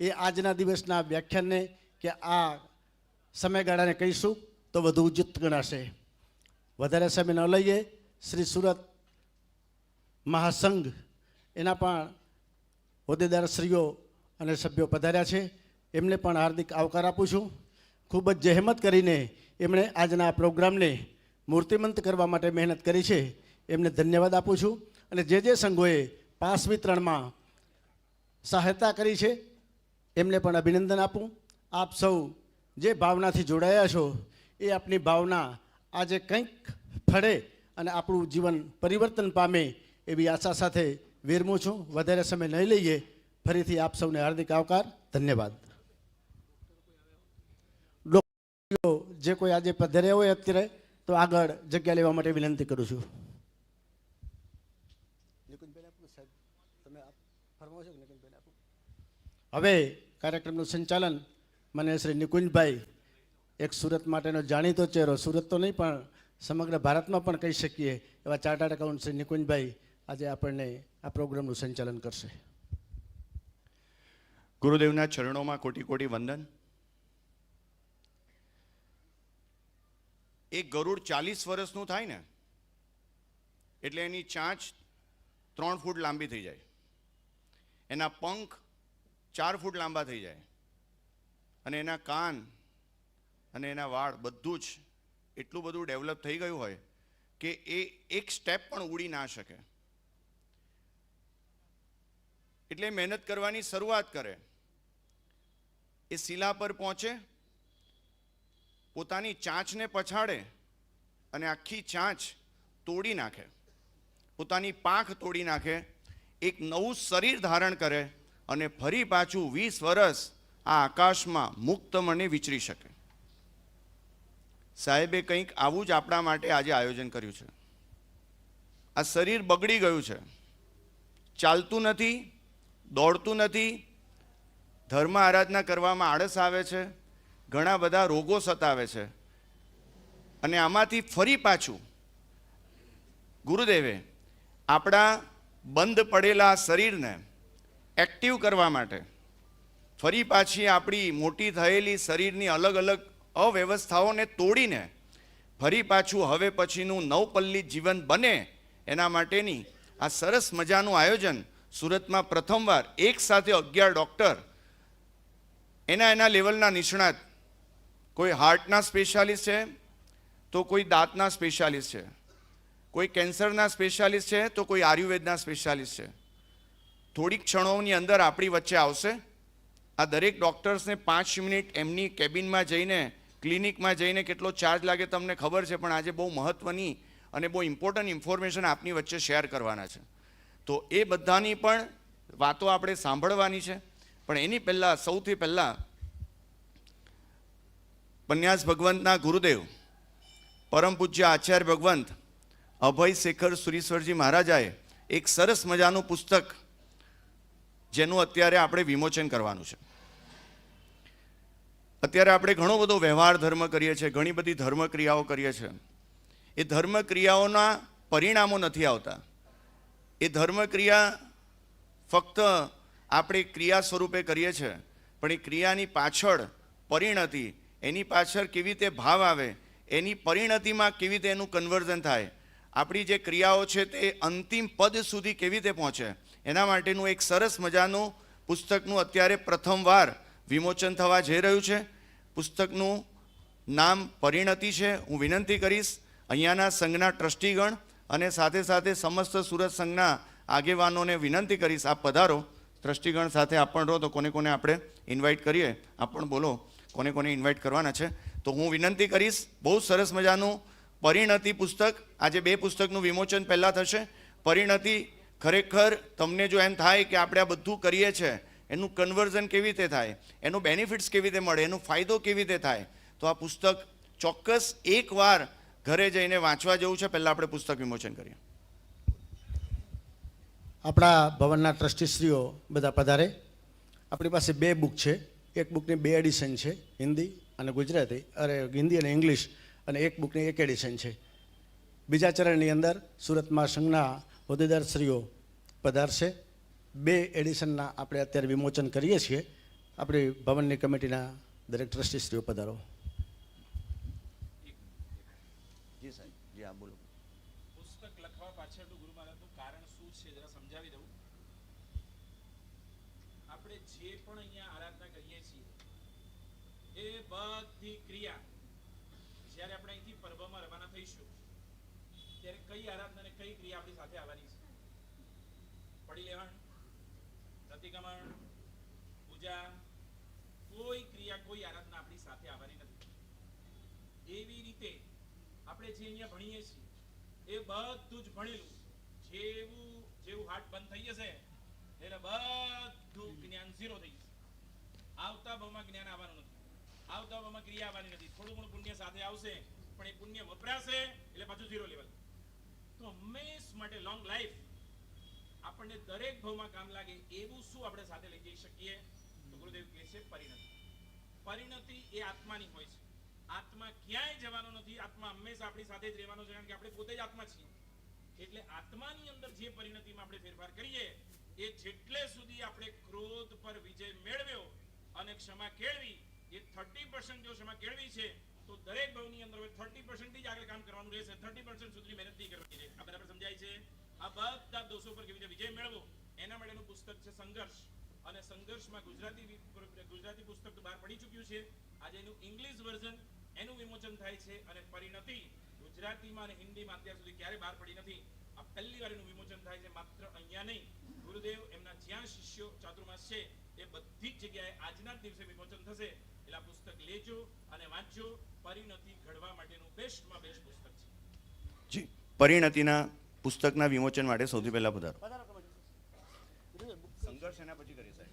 એ આજના દિવસના વ્યાખ્યાનને કે આ સમયગાળાને કહીશું તો વધુ ઉચિત ગણાશે. વધારે સમય ન લઈએ. શ્રી સુરત મહાસંઘ એના પણ હોદ્દેદારશ્રીઓ અને સભ્યો પધાર્યા છે. એમને પણ હાર્દિક આવકાર આપું છું. ખૂબ જ જહેમત કરીને એમણે આજના આ પ્રોગ્રામને મૂર્તિમંત કરવા માટે મહેનત કરી છે. એમને ધન્યવાદ આપું છું. અને જે સંઘોએ પાસ વિતરણમાં સહાયતા કરી છે એમને પણ અભિનંદન આપું. આપ સૌ જે ભાવનાથી જોડાયા છો એ આપની ભાવના આજે કંઈક ફળે અને આપણું જીવન પરિવર્તન પામે એવી આશા સાથે વિરમું છું. વધારે સમય નહીં લઈએ. ફરીથી આપ સૌને હાર્દિક આવકાર. ધન્યવાદ. જે કોઈ આજે પધાર્યા હોય અત્યારે તો આગળ જગ્યા લેવા માટે વિનંતી કરું છું. હવે કાર્યક્રમનું સંચાલન મને શ્રી નિકુંજભાઈ, એક સુરત માટેનો જાણીતો ચહેરો, સુરત તો નહીં પણ સમગ્ર ભારતમાં પણ કહી શકીએ એવા ચાર્ટર્ડ એકાઉન્ટ શ્રી નિકુંજભાઈ આજે આપણને આ પ્રોગ્રામનું સંચાલન કરશે. ગુરુદેવના ચરણોમાં કોટી કોટી વંદન. એક ગરુડ 40 વર્ષનું થાય ને એટલે એની ચાંચ 3 ફૂટ લાંબી થઈ જાય, એના પંખ 4 ફૂટ લાંબા થઈ જાય, અને એના કાન અને એના વાળ બધું જ એટલું બધું ડેવલપ થઈ ગયું હોય કે એ એક સ્ટેપ પણ ઉડી ના શકે. એટલે મહેનત કરવાની શરૂઆત કરે. એ શિલા પર પહોંચે, પોતાની ચાંચને પછાડે અને આખી ચાંચ તોડી નાખે, પોતાની પાંખ તોડી નાખે, એક નવું શરીર ધારણ કરે અને ફરી પાછું 20 વર્ષ આ આકાશમાં મુક્ત મને વિચરી શકે. સાહેબે કંઈક આવું જ આપણા માટે આજે આયોજન કર્યું છે. આ શરીર બગડી ગયું છે, ચાલતું નથી, દોડતું નથી, ધર્મ આરાધના કરવામાં આળસ આવે છે, ઘણા બધા રોગો સતાવે છે. અને આમાંથી ફરી પાછું ગુરુદેવે આપણા બંધ પડેલા શરીરને એક્ટિવ કરવા માટે ફરી પાછી આપણી મોટી થયેલી શરીરની અલગ અલગ અવ્યવસ્થાઓને તોડીને ફરી પાછું હવે પછીનું નવપલ્લિત જીવન બને એના માટેની આ સરસ મજાનું આયોજન સુરતમાં પ્રથમવાર એક સાથે 11 ડૉક્ટર, એના લેવલના નિષ્ણાત, કોઈ હાર્ટના સ્પેશિયાલિસ્ટ છે તો કોઈ દાંતના સ્પેશિયાલિસ્ટ છે, કોઈ કેન્સરના સ્પેશિયાલિસ્ટ છે તો કોઈ આયુર્વેદના સ્પેશિયાલિસ્ટ છે. થોડીક ક્ષણોની અંદર આપણી વચ્ચે આવશે. આ દરેક ડૉક્ટર્સને 5 મિનિટ એમની કેબિનમાં જઈને, ક્લિનિકમાં જઈને કેટલો ચાર્જ લાગે તમને ખબર છે, પણ આજે બહુ મહત્ત્વની અને બહુ ઇમ્પોર્ટન્ટ ઇન્ફોર્મેશન આપની વચ્ચે શેર કરવાના છે. તો એ બધાની પણ વાતો આપણે સાંભળવાની છે. પણ એની પહેલાં સૌથી પહેલાં પન્યાસ ભગવંતના ગુરુદેવ પરમ પૂજ્ય આચાર્ય ભગવંત અભય શેખર સુરીશ્વરજી મહારાજાએ એક સરસ મજાનું પુસ્તક જેનું અત્યારે આપણે વિમોચન કરવાનું છે. અત્યારે આપણે ઘણો બધો વ્યવહાર ધર્મ કરીએ છીએ, ઘણી બધી ધર્મ ક્રિયાઓ કરીએ છીએ. એ ધર્મ ક્રિયાઓના પરિણામો નથી આવતા. એ ધર્મ ક્રિયા ફક્ત આપણે ક્રિયા સ્વરૂપે કરીએ છીએ, પણ એ ક્રિયાની પાછળ પરિણતિ, એની પાછળ કેવી રીતે ભાવ આવે, એની પરિણતિમાં કેવી રીતે એનું કન્વર્ઝન થાય, આપણી જે ક્રિયાઓ છે તે અંતિમ પદ સુધી કેવી રીતે પહોંચે, એના માટેનું એક સરસ મજાનું પુસ્તકનું અત્યારે પ્રથમવાર વિમોચન થવા જઈ રહ્યું છે. પુસ્તકનું નામ પરિણતિ છે. હું વિનંતી કરીશ અહીંયાના સંઘના ટ્રસ્ટીગણ અને સાથે સાથે સમસ્ત સુરત સંઘના આગેવાનોને વિનંતી કરીશ, આપ પધારો. ટ્રસ્ટીગણ સાથે આપ પણ રહો તો કોને કોને આપણે ઇન્વાઇટ કરીએ, આપ પણ બોલો કોને કોને ઇન્વાઇટ કરવાના છે. તો હું વિનંતી કરીશ, બહુ સરસ મજાનું પરિણતિ પુસ્તક, આજે 2 પુસ્તકનું વિમોચન પહેલાં થશે. પરિણતિ ખરેખર તમને જો એમ થાય કે આપણે આ બધું કરીએ છીએ એનું કન્વર્ઝન કેવી રીતે થાય, એનું બેનિફિટ્સ કેવી રીતે મળે, એનો ફાયદો કેવી રીતે થાય, તો આ પુસ્તક ચોક્કસ એકવાર ઘરે જઈને વાંચવા જેવું છે. પહેલાં આપણે પુસ્તક વિમોચન કરીએ. આપણા ભવનના ટ્રસ્ટીશ્રીઓ બધા પધારે. આપણી પાસે 2 બુક છે. એક બુકની 2 એડિશન છે, હિન્દી અને ગુજરાતી, હિન્દી અને ઇંગ્લિશ, અને એક બુકની 1 એડિશન છે. બીજા ચરણની અંદર સુરતમાં સંઘના હોદ્દેદારશ્રીઓ પધારશે. 2 એડિશનના આપણે અત્યારે વિમોચન કરીએ છીએ. આપણી ભવનની કમિટીના દરેક ટ્રસ્ટીશ્રીઓ પધારો. જી સાહેબ, જી આપ બોલો. પુસ્તક લખવા પાછળનું ગુરુ મહારાજનું કારણ શું છે જરા સમજાવી દઉં. આપણે જે પણ અહીંયા આરાધના કરીએ છીએ એ બધી ક્રિયા જ્યારે આપણે અહીંથી પરભમાં રવાના થઈશું ત્યારે કઈ આરાધના અને કઈ ક્રિયા આપણી સાથે આવવાની છે? પડી લેવણ, પ્રતિક્રમણ, પૂજા, કોઈ ક્રિયા કોઈ આરાધના આપણી સાથે આવવાની નથી. એવી રીતે આપણે જે અહીંયા ભણીએ છીએ એ બધું જ ભણેલું જેવું હાર્ટ બંધ થઈ જશે એટલે બધું જ્ઞાન ઝીરો થઈ જશે. આવતા ભાવમાં જ્ઞાન આવવાનું નથી, આવતા ભાવમાં ક્રિયા આવવાની નથી. થોડું ઘણું પુણ્ય સાથે આવશે પણ એ પુણ્ય વપરાશે એટલે પાછું ઝીરો લેવલ. તો હંમેશ માટે લોંગ લાઈફ આપણને દરેક ભાવમાં કામ લાગે એવું શું આપણે સાથે લઈ જઈ શકીએ? તો ગુરુદેવ કહે છે પરિણતિ. પરિણતિ એ આત્માની હોય છે. આત્મા ક્યાંય જવાનો નથી, આત્મા હંમેશા આપણી સાથે જ રહેવાનો છે, કારણ કે આપણે પોતે જ આત્મા છીએ. એટલે આત્માની અંદર જે પરિણતિમાં આપણે ફેરફાર કરીએ એ જેટલે સુધી આપણે ક્રોધ પર વિજય મેળવ્યો અને ક્ષમા કેળવી, એ 30% જો ક્ષમા કેળવી છે તો દરેક ભાવની અંદર 30% જ આગળ કામ કરવાનું રહેશે. 30% સુધી મહેનત નહીં કરવાની છે. આ બરાબર સમજાય છે? આ બધા દોષો પર કેવી રીતે વિજય મેળવો એના માટેનું પુસ્તક છે સંઘર્ષ. અને સંઘર્ષમાં ગુજરાતી પુસ્તક તો બહાર પડી ચૂક્યું છે. આજે એનું ઇંગ્લિશ વર્ઝન એનું વિમોચન થાય છે. અને પરિણતિ ગુજરાતીમાં અને હિન્દીમાં અત્યાર સુધી ક્યારે બહાર પડી નથી. આ પહેલી વાર એનું વિમોચન થાય છે. માત્ર અહીંયા નહીં, ગુરુદેવ એમના જ્યાં શિષ્યો ચાતુર્માસ છે એ બધી જ જગ્યાએ આજના જ દિવસે વિમોચન થશે. એટલે આ પુસ્તક લેજો અને વાંચજો. પરિણતિ ઘડવા માટેનું બેસ્ટમાં બેસ્ટ પુસ્તક છે. જી, પરિણતિના પુસ્તકના વિમોચન માટે સૌથી પહેલા પધારો. સંઘર્ષ એના પછી કરીએ સાહેબ.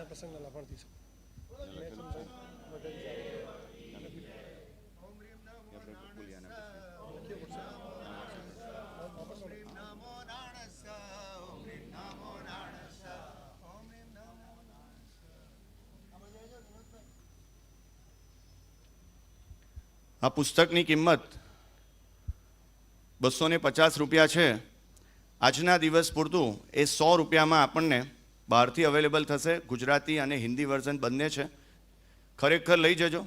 પ્રસંગના લાભાર્થી છું. આ પુસ્તકની કિંમત 250 રૂપિયા છે. આજના દિવસ પૂરતું એ 100 રૂપિયામાં આપણને બહારથી અવેલેબલ થશે. ગુજરાતી અને હિન્દી વર્ઝન બંને છે. ખરેખર લઈ જજો.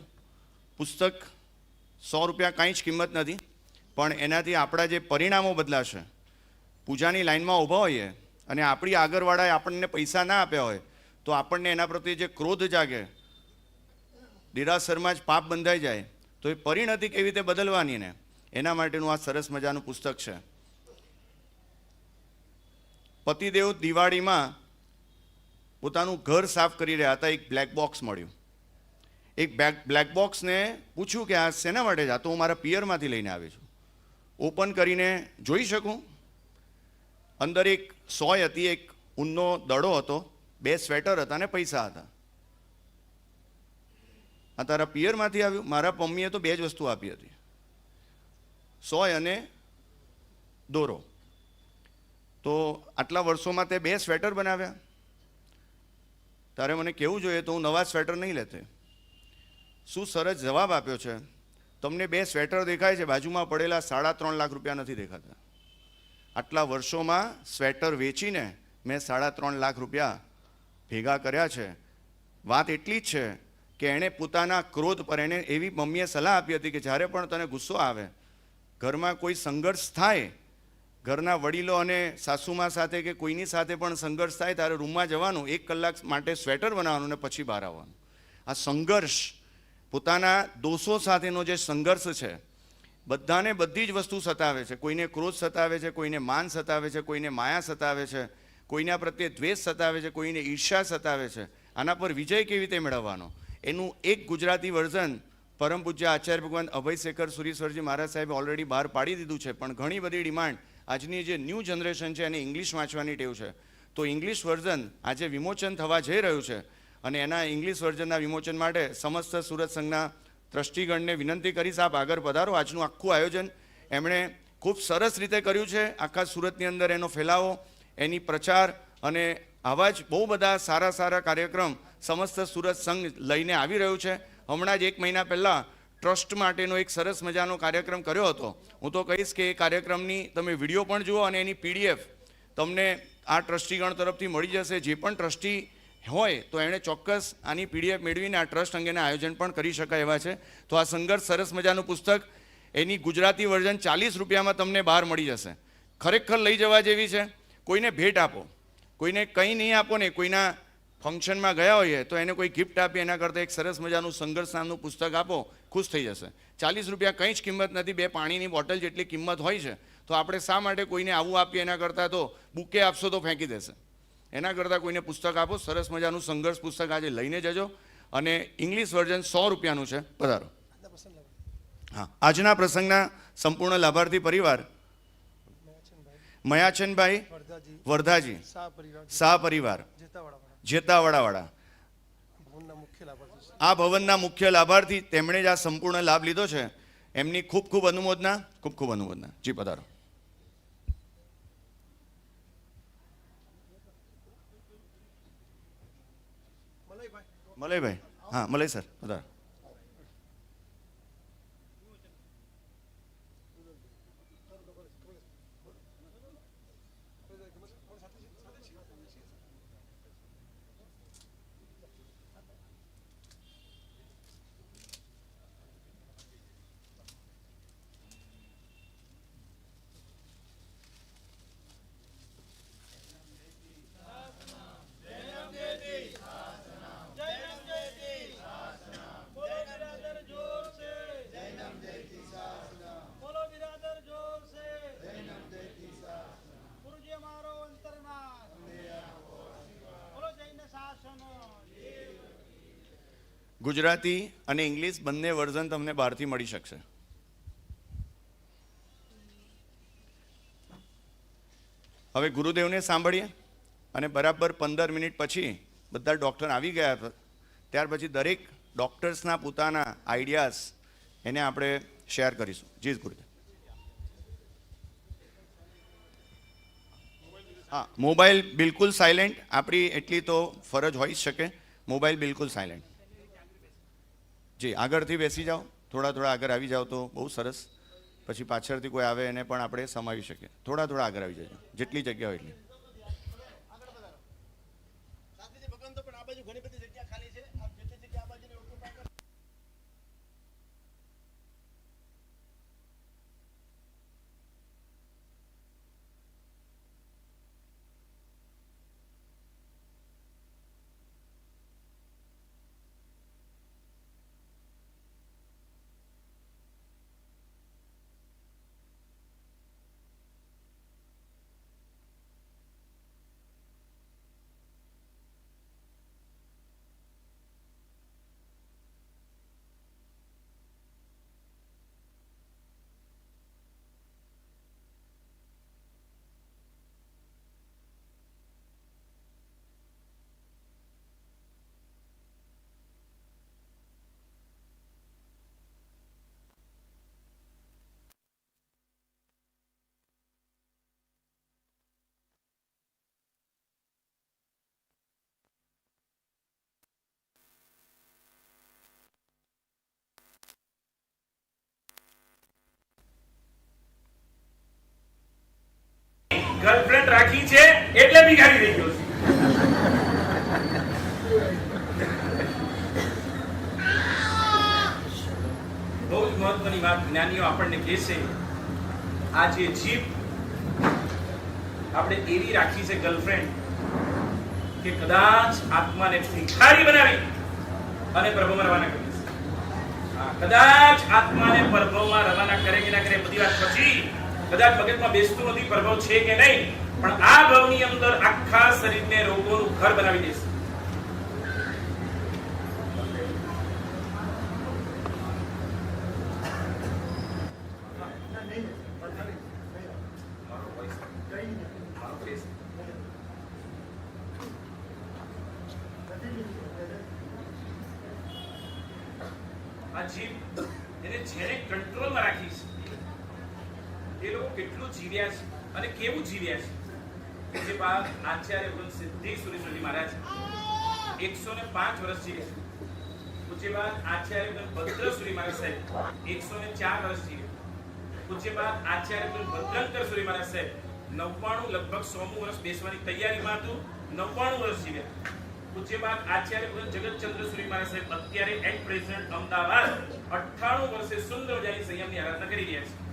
પુસ્તક 100 રૂપિયા કાંઈ જ કિંમત નથી, પણ એનાથી આપણા જે પરિણામો બદલાશે. પૂજાની લાઈનમાં ઊભા હોઈએ અને આપણી આગળવાળાએ આપણને પૈસા ના આપ્યા હોય તો આપણને એના પ્રત્યે જે ક્રોધ જાગે, દેરાસરમાં જ પાપ બંધાઈ જાય, તો એ પરિણતિ કેવી રીતે બદલવાની ને એના માટેનું આ સરસ મજાનું પુસ્તક છે. પતિદેવ દિવાળીમાં પોતાનું ઘર સાફ કરી રહ્યા હતા. એક બ્લેક બોક્સ મળ્યું. એક બ્લેક બોક્સને પૂછ્યું કે આ શેના માટે છે? આ તો હું મારા પિયરમાંથી લઈને આવી છું. ઓપન કરીને જોઈ શકું? અંદર એક સોય હતી, એક ઊનનો દડો હતો, 2 સ્વેટર હતા અને પૈસા હતા. આ તારા પિયરમાંથી આવ્યું? મારા મમ્મીએ તો 2 જ વસ્તુ આપી હતી, સોય અને દોરો. તો આટલા વર્ષોમાં તે 2 સ્વેટર બનાવ્યા? તારે મને કહેવું જોઈએ તો હું નવા સ્વેટર નહીં લેતે. શું સરસ જવાબ આપ્યો છે. તમને 2 સ્વેટર દેખાય છે, બાજુમાં પડેલા 3.5 લાખ રૂપિયા નથી દેખાતા. આટલા વર્ષોમાં સ્વેટર વેચીને મેં 3.5 લાખ રૂપિયા ભેગા કર્યા છે. વાત એટલી જ છે કે એણે પોતાના ક્રોધ પર એણે એવી મમ્મીએ સલાહ આપી હતી કે જ્યારે પણ તને ગુસ્સો આવે, ઘરમાં કોઈ સંઘર્ષ થાય, ઘરના વડીલો અને સાસુમા સાથે કે કોઈની સાથે પણ સંઘર્ષ થાય, ત્યારે રૂમમાં જવાનું, 1 કલાક માટે સ્વેટર બનાવવાનું ને પછી બહાર આવવાનું. આ સંઘર્ષ, પોતાના દોષો સાથેનો જે સંઘર્ષ છે, બધાને બધી જ વસ્તુ સતાવે છે. કોઈને ક્રોધ સતાવે છે, કોઈને માન સતાવે છે, કોઈને માયા સતાવે છે, કોઈના પ્રત્યે દ્વેષ સતાવે છે, કોઈને ઈર્ષ્યા સતાવે છે. આના પર વિજય કેવી રીતે મેળવવાનો, એનું એક ગુજરાતી વર્ઝન પરમ પૂજ્ય આચાર્ય ભગવાન અભયશેખર સુરીશ્વરજી મહારાજ સાહેબે ઓલરેડી બહાર પાડી દીધું છે. પણ ઘણી બધી ડિમાન્ડ આજની જે ન્યૂ જનરેશન છે એને ઇંગ્લિશ વાંચવાની ટેવ છે. તો ઇંગ્લિશ વર્ઝન આજે વિમોચન થવા જઈ રહ્યું છે અને એના ઇંગ્લિશ વર્ઝનના વિમોચન માટે સમસ્ત સુરત સંઘના ટ્રસ્ટીગણને વિનંતી કરીશ, આપ આગળ પધારો. આજનું આખું આયોજન એમણે ખૂબ સરસ રીતે કર્યું છે. આખા સુરતની અંદર એનો ફેલાવો, એની પ્રચાર અને આવા જ બહુ બધા સારા સારા કાર્યક્રમ સમસ્ત સુરત સંઘ લઈને આવી રહ્યું છે. હમણાં જ 1 મહિના પહેલાં ટ્રસ્ટ માટેનો એક સરસ મજાનો કાર્યક્રમ કર્યો હતો. હું તો કહીશ કે એ કાર્યક્રમની તમે વિડીયો પણ જુઓ અને એની PDF તમને આ ટ્રસ્ટીગણ તરફથી મળી જશે. જે પણ ટ્રસ્ટી હોય તો એણે ચોક્કસ આની PDF મેળવીને આ ટ્રસ્ટ અંગેના આયોજન પણ કરી શકાય એવા છે. તો આ સંઘર્ષ સરસ મજાનું પુસ્તક, એની ગુજરાતી વર્ઝન 40 રૂપિયામાં તમને બહાર મળી જશે. ખરેખર લઈ જવા જેવી છે. કોઈને ભેટ આપો, કોઈને કંઈ નહીં આપો ને, કોઈના ફંક્શનમાં ગયા હોઈએ તો એને કોઈ ગિફ્ટ આપી એના કરતાં એક સરસ મજાનું સંઘર્ષ નામનું પુસ્તક આપો, ખુશ થઈ જશે. 40 રૂપિયા કંઈ જ કિંમત નથી, 2 પાણીની બોટલ જેટલી કિંમત હોય છે. તો આપણે શા માટે કોઈને આવું આપીએ, એના કરતાં તો બુકે આપશો તો ફેંકી દેશે. એના કરતાં કોઈને પુસ્તક આપો. સરસ મજાનું સંઘર્ષ પુસ્તક આજે લઈને જજો અને ઇંગ્લિશ વર્ઝન 100 રૂપિયાનું છે. પધારો. હા, આજના પ્રસંગના સંપૂર્ણ લાભાર્થી પરિવાર મયાચનભાઈ વર્ધાજી શાહ પરિવાર જેતાવાડાવાળા આ ભવનના મુખ્ય લાભાર્થી, તેમણે જ આ સંપૂર્ણ લાભ લીધો છે. એમની ખૂબ ખૂબ અનુમોદના, ખૂબ ખૂબ અનુમોદના. જી પધારો. મલયભાઈ, હા મલય સર પધારો. ગુજરાતી અને ઇંગ્લિશ બંને વર્ઝન તમને બહારથી મળી શકશે. હવે ગુરુદેવને સાંભળીએ અને બરાબર 15 મિનિટ પછી બધા ડૉક્ટર આવી ગયા હતા. ત્યાર પછી દરેક ડૉક્ટર્સના પોતાના આઈડિયાઝ એને આપણે શેર કરીશું. જી ગુરુદેવ. હા, મોબાઈલ બિલકુલ સાયલેન્ટ. આપણી એટલી તો ફરજ હોઈ જ શકે. મોબાઈલ બિલકુલ સાયલેન્ટ. જી, આગળથી બેસી જાઓ, થોડા આગળ આવી જાઓ તો બહુ સરસ. પછી પાછળથી કોઈ આવે એને પણ આપણે સમાવી શકીએ. થોડા આગળ આવી જજો, જેટલી જગ્યા હોય એટલી. ગર્લફ્રેન્ડ રાખી છે એટલે ભિખારી થઈ ગયો છે. બહુ જ મહત્વની વાત જ્ઞાનીઓ આપણને કહે છે. આ જે જીભ આપણે એવી રાખી છે ગર્લફ્રેન્ડ કે કદાચ આત્માને ભિખારી બનાવી અને પ્રભુમાં રવાના કરી છે. કદાચ આત્માને પ્રભુમાં રવાના કરે કે ના કરે બધી વાત પછી કદાચ મગજમાં બેસતું નથી પ્રભાવ છે કે નહીં, પણ આ ભાવની અંદર આખા શરીરને રોગોનું ઘર બનાવી દેશે. આ જીભ એને જેને કંટ્રોલમાં રાખી છે એ લોકો કેટલું જીવ્યા છે અને કેવું જીવ્યા છે. જે બાદ આચાર્ય વૃંદ સિદ્ધિ સુરેશ્વરજી મહારાજ 105 વર્ષ જીવ્યા. પૂજ્ય બાદ આચાર્ય વૃંદ ભદ્રસુરી મહારાજ સાહેબ 104 વર્ષ જીવ્યા. પૂજ્ય બાદ આચાર્ય વૃંદ ભદ્રંકર સુરી મહારાજ સાહેબ 99 લગભગ 100મું વર્ષ બેસવાની તૈયારીમાં હતું, 99 વર્ષ જીવ્યા. પૂજ્ય બાદ આચાર્ય વૃંદ જગતચંદ્ર સુરી મહારાજ સાહેબ અત્યારે એટ પ્રેઝન્ટ અમદાવાદ 98 વર્ષે સુંદર મજાની સંયમની આરાધના કરી રહ્યા છે.